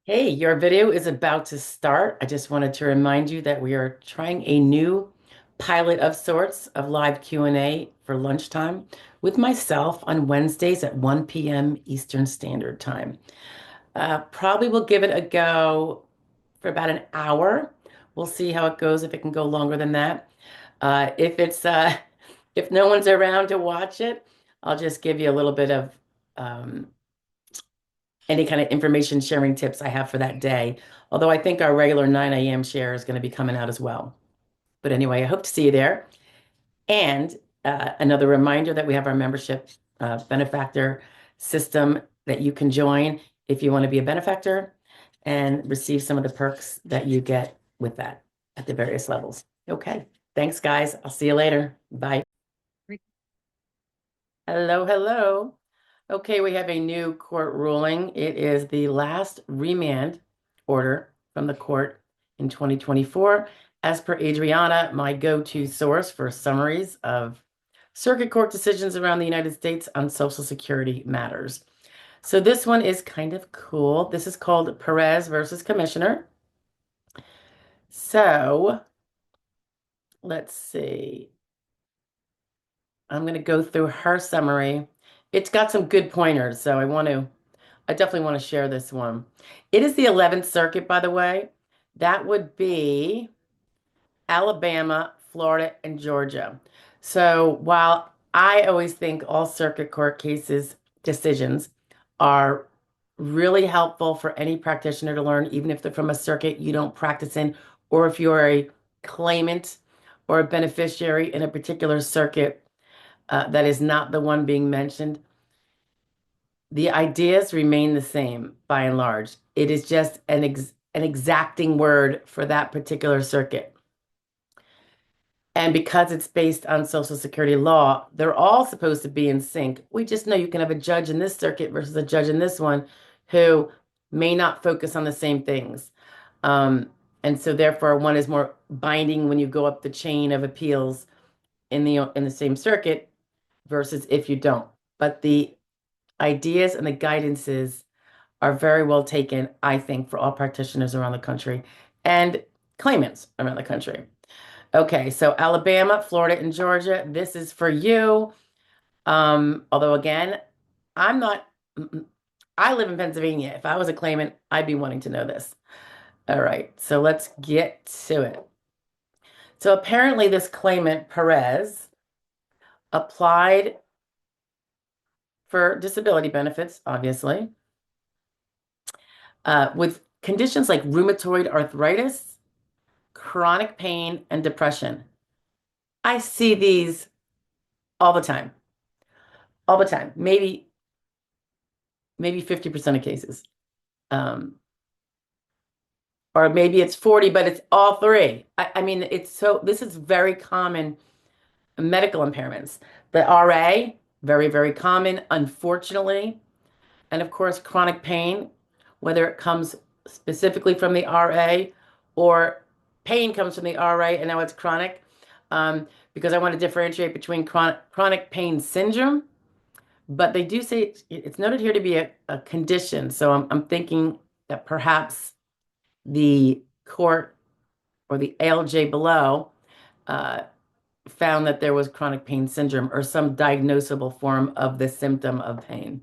Hey, your video is about to start. I just wanted to remind you that we are trying a new pilot of sorts of live Q&A for lunchtime with myself on Wednesdays at 1 p.m. Eastern Standard Time. Probably will give it a go for about an hour. We'll see how it goes, if it can go longer than that. If no one's around to watch it, I'll just give you a little bit of um, any kind of information sharing tips I have for that day. Although I think our regular 9 a.m. share is going to be coming out as well. But anyway, I hope to see you there. And another reminder that we have our membership benefactor system that you can join if you want to be a benefactor and receive some of the perks that you get with that at the various levels. Okay. Thanks, guys. I'll see you later. Bye. Hello, hello. Okay, we have a new court ruling. It is the last remand order from the court in 2024. As per Adriana, my go-to source for summaries of circuit court decisions around the United States on Social Security matters. So this one is kind of cool. This is called Perez versus Commissioner. So let's see. I'm going to go through her summary. It's got some good pointers, so I definitely want to share this one. It is the 11th Circuit, by the way. That would be Alabama, Florida, and Georgia. So while I always think all circuit court cases, decisions are really helpful for any practitioner to learn, even if they're from a circuit you don't practice in, or if you're a claimant or a beneficiary in a particular circuit that is not the one being mentioned, the ideas remain the same by and large. It is just an exacting word for that particular circuit. And because it's based on Social Security law, they're all supposed to be in sync. We just know you can have a judge in this circuit versus a judge in this one who may not focus on the same things. Um, and so therefore one is more binding when you go up the chain of appeals in the same circuit versus if you don't. But the ideas and the guidances are very well taken, I think, for all practitioners around the country and claimants around the country. Okay, so Alabama, Florida, and Georgia, this is for you. Although again, I'm not, I live in Pennsylvania. If I was a claimant, I'd be wanting to know this. All right, so let's get to it. So apparently this claimant, Perez, applied for disability benefits, obviously, with conditions like rheumatoid arthritis, chronic pain, and depression. I see these all the time, all the time, maybe 50% of cases. Um, or maybe it's 40, but it's all three. I mean, this is very common medical impairments. The RA, very, very common, unfortunately. And of course, chronic pain, whether it comes specifically from the RA or pain comes from the RA and now it's chronic. Because I want to differentiate between chronic pain syndrome, but they do say it's noted here to be a condition. So I'm thinking that perhaps the court or the ALJ below uh, found that there was chronic pain syndrome or some diagnosable form of the symptom of pain.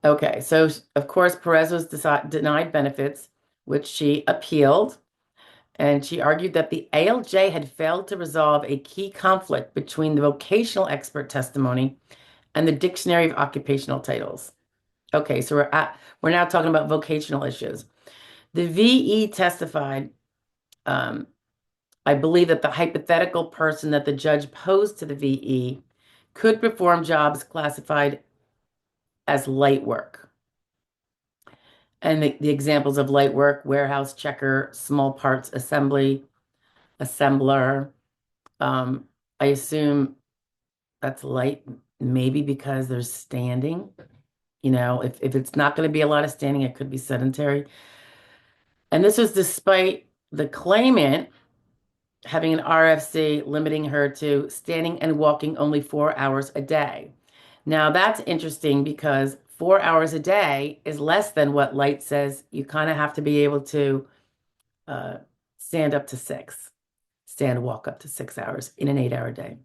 Okay, so of course, Perez was denied benefits, which she appealed, and she argued that the ALJ had failed to resolve a key conflict between the vocational expert testimony and the Dictionary of Occupational Titles. Okay, so we're now talking about vocational issues. The VE testified, um, I believe that the hypothetical person that the judge posed to the VE could perform jobs classified as light work. And the examples of light work: warehouse checker, small parts assembly, assembler. I assume that's light, maybe because there's standing. If it's not going to be a lot of standing, it could be sedentary. And this was despite the claimant having an RFC limiting her to standing and walking only 4 hours a day. Now, that's interesting because 4 hours a day is less than what Light says. You kind of have to be able to uh, stand up to six, stand walk up to 6 hours in an 8 hour day.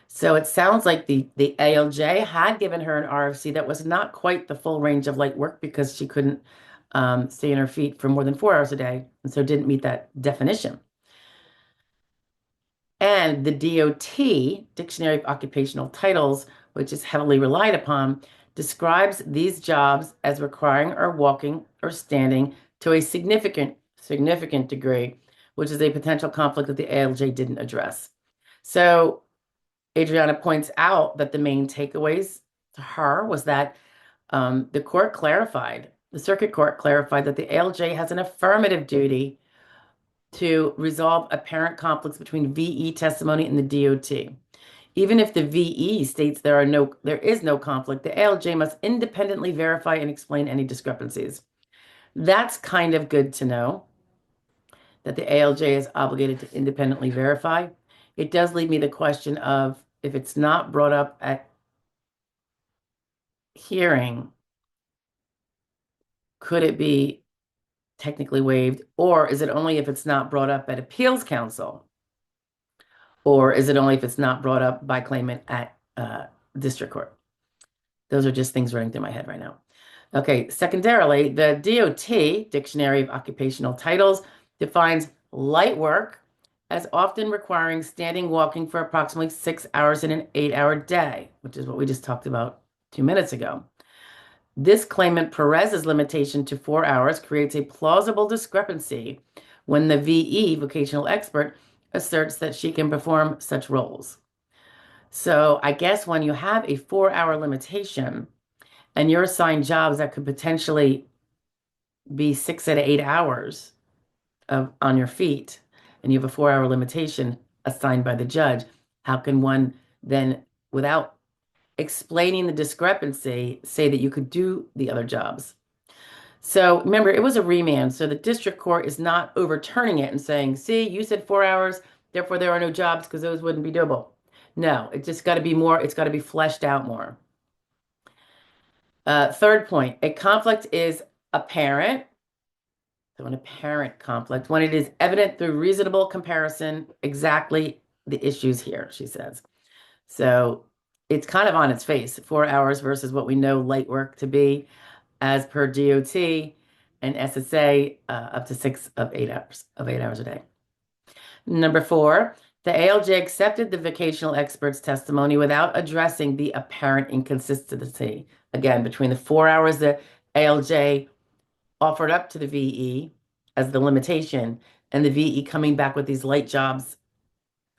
So it sounds like the ALJ had given her an RFC that was not quite the full range of light work because she couldn't stay on her feet for more than 4 hours a day, and so didn't meet that definition. And the DOT, Dictionary of Occupational Titles, which is heavily relied upon, describes these jobs as requiring or walking or standing to a significant degree, which is a potential conflict that the ALJ didn't address. So Adriana points out that the main takeaways to her was that the circuit court clarified that the ALJ has an affirmative duty to resolve apparent conflicts between VE testimony and the DOT. Even if the VE states there is no conflict, the ALJ must independently verify and explain any discrepancies. That's kind of good to know that the ALJ is obligated to independently verify. It does leave me the question of if it's not brought up at hearing, could it be technically waived, or is it only if it's not brought up at appeals council? Or is it only if it's not brought up by claimant at district court? Those are just things running through my head right now. Okay, secondarily, the DOT, Dictionary of Occupational Titles, defines light work as often requiring standing walking for approximately 6 hours in an 8 hour day, which is what we just talked about 2 minutes ago. This claimant Perez's limitation to 4 hours creates a plausible discrepancy when the VE, vocational expert, asserts that she can perform such roles. So I guess when you have a 4 hour limitation and you're assigned jobs that could potentially be 6 out of 8 hours on your feet, and you have a 4 hour limitation assigned by the judge, how can one then, without explaining the discrepancy, say that you could do the other jobs? So remember, it was a remand, so the district court is not overturning it and saying, see, you said 4 hours, therefore there are no jobs because those wouldn't be doable. No, it just got to be more, it's got to be fleshed out more. Third point, a conflict is apparent. So an apparent conflict when it is evident through reasonable comparison exactly the issues here, she says. So it's kind of on its face, 4 hours versus what we know light work to be as per DOT and SSA, up to 8 hours a day. Number 4, the ALJ accepted the vocational expert's testimony without addressing the apparent inconsistency, again, between the 4 hours that ALJ offered up to the VE as the limitation and the VE coming back with these light jobs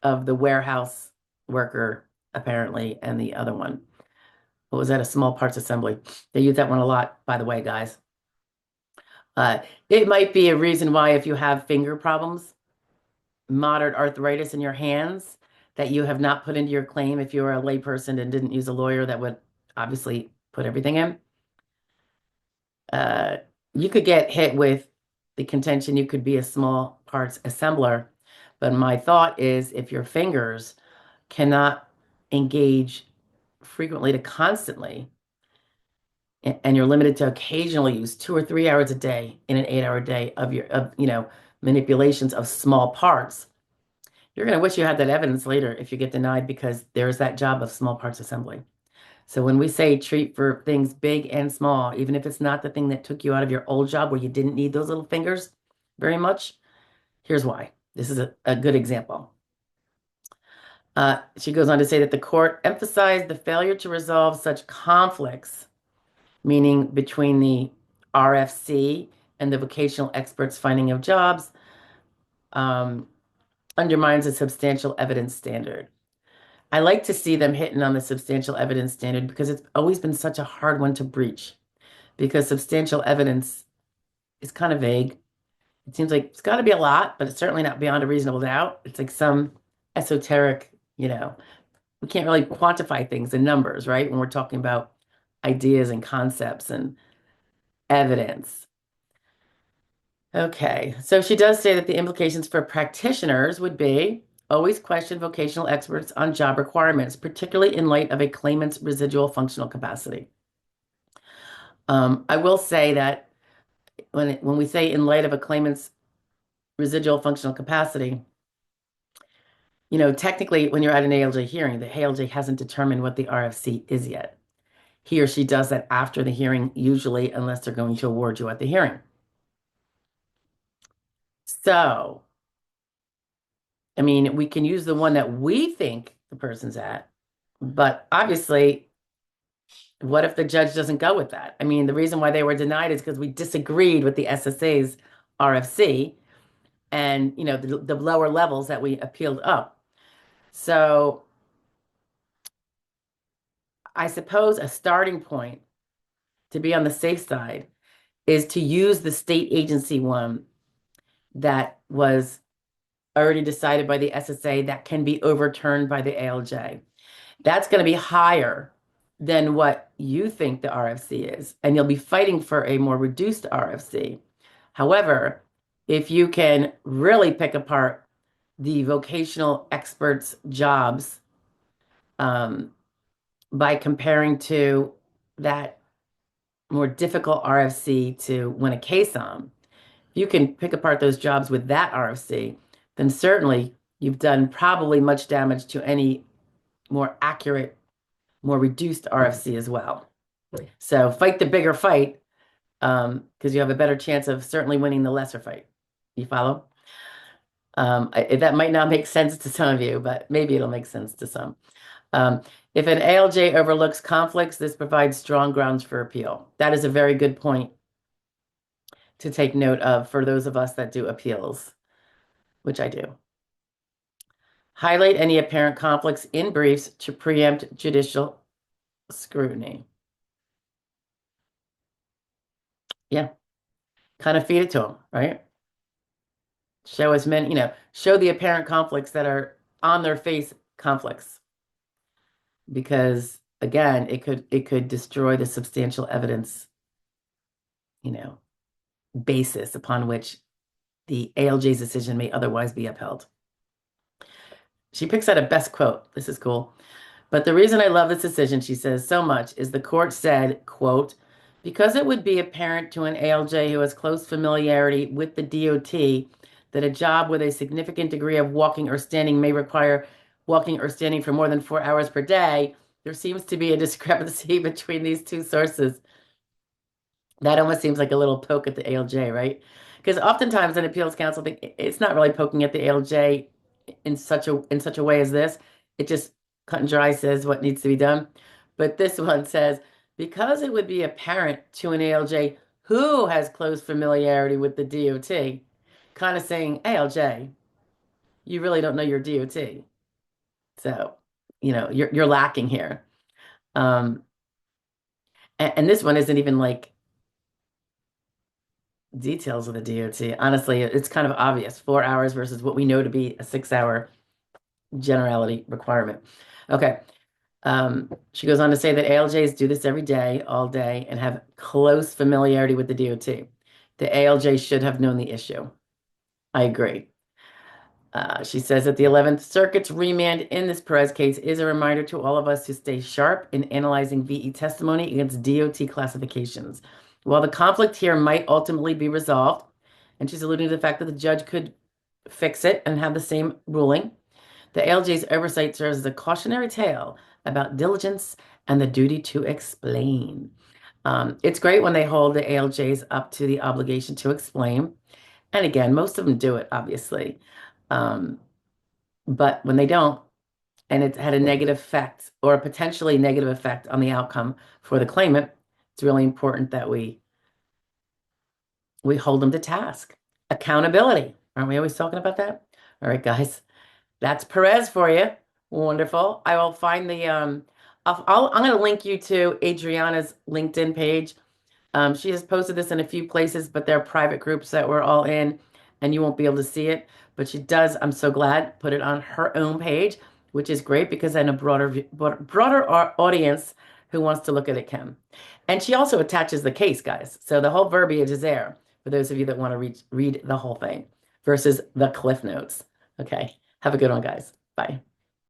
of the warehouse worker, apparently, and the other one. What was that? A small parts assembly. They use that one a lot, by the way, guys. It might be a reason why if you have finger problems, moderate arthritis in your hands, that you have not put into your claim if you're a layperson and didn't use a lawyer that would obviously put everything in. You could get hit with the contention you could be a small parts assembler, but my thought is if your fingers cannot engage frequently to constantly, and you're limited to occasionally use 2 or 3 hours a day in an 8 hour day of manipulations of small parts, you're going to wish you had that evidence later if you get denied because there's that job of small parts assembly. So when we say treat for things big and small, even if it's not the thing that took you out of your old job where you didn't need those little fingers very much, here's why. This is a good example. She goes on to say that the court emphasized the failure to resolve such conflicts, meaning between the RFC and the vocational experts' finding of jobs, undermines the substantial evidence standard. I like to see them hitting on the substantial evidence standard because it's always been such a hard one to breach because substantial evidence is kind of vague. It seems like it's got to be a lot, but it's certainly not beyond a reasonable doubt. It's like some esoteric, we can't really quantify things in numbers, right? When we're talking about ideas and concepts and evidence. Okay, so she does say that the implications for practitioners would be always question vocational experts on job requirements, particularly in light of a claimant's residual functional capacity. I will say that when we say in light of a claimant's residual functional capacity, technically when you're at an ALJ hearing, the ALJ hasn't determined what the RFC is yet. He or she does that after the hearing, usually, unless they're going to award you at the hearing. So, I mean, we can use the one that we think the person's at, but obviously, what if the judge doesn't go with that? I mean, the reason why they were denied is because we disagreed with the SSA's RFC and, the lower levels that we appealed up. So I suppose a starting point to be on the safe side is to use the state agency one that was already decided by the SSA that can be overturned by the ALJ. That's going to be higher than what you think the RFC is, and you'll be fighting for a more reduced RFC. However, if you can really pick apart the vocational experts' jobs um, by comparing to that more difficult RFC to win a case on, if you can pick apart those jobs with that RFC, then certainly you've done probably much damage to any more accurate, more reduced RFC as well. So fight the bigger fight because you have a better chance of certainly winning the lesser fight. You follow? That might not make sense to some of you, but maybe it'll make sense to some. Um, if an ALJ overlooks conflicts, this provides strong grounds for appeal. That is a very good point to take note of for those of us that do appeals, which I do. Highlight any apparent conflicts in briefs to preempt judicial scrutiny. Yeah, kind of feed it to them, right? Show as many, show the apparent conflicts that are on their face conflicts. Because again, it could destroy the substantial evidence, basis upon which the ALJ's decision may otherwise be upheld. She picks out a best quote. This is cool. But the reason I love this decision, she says, so much is the court said, quote, because it would be apparent to an ALJ who has close familiarity with the DOT that a job with a significant degree of walking or standing may require walking or standing for more than 4 hours per day, there seems to be a discrepancy between these two sources. That almost seems like a little poke at the ALJ, right? Because oftentimes in appeals counsel, it's not really poking at the ALJ in such a way as this. It just cut and dry says what needs to be done. But this one says, because it would be apparent to an ALJ who has close familiarity with the DOT, kind of saying, ALJ, you really don't know your DOT. So, you're lacking here. Um, and this one isn't even like details of the DOT. Honestly, it's kind of obvious. 4 hours versus what we know to be a 6 hour generality requirement. Okay. She goes on to say that ALJs do this every day, all day, and have close familiarity with the DOT. The ALJ should have known the issue. I agree. She says that the 11th Circuit's remand in this Perez case is a reminder to all of us to stay sharp in analyzing VE testimony against DOT classifications. While the conflict here might ultimately be resolved, and she's alluding to the fact that the judge could fix it and have the same ruling, the ALJ's oversight serves as a cautionary tale about diligence and the duty to explain. It's great when they hold the ALJs up to the obligation to explain. And again, most of them do it, obviously. But when they don't, and it's had a negative effect or a potentially negative effect on the outcome for the claimant, it's really important that we hold them to task. Accountability. Aren't we always talking about that? All right, guys. That's Perez for you. Wonderful. I will find the I'm going to link you to Adriana's LinkedIn page. She has posted this in a few places, but there are private groups that we're all in, and you won't be able to see it. But she does, I'm so glad, put it on her own page, which is great because then a broader audience who wants to look at it can. And she also attaches the case, guys. So the whole verbiage is there for those of you that want to read the whole thing versus the Cliff Notes. Okay. Have a good one, guys. Bye.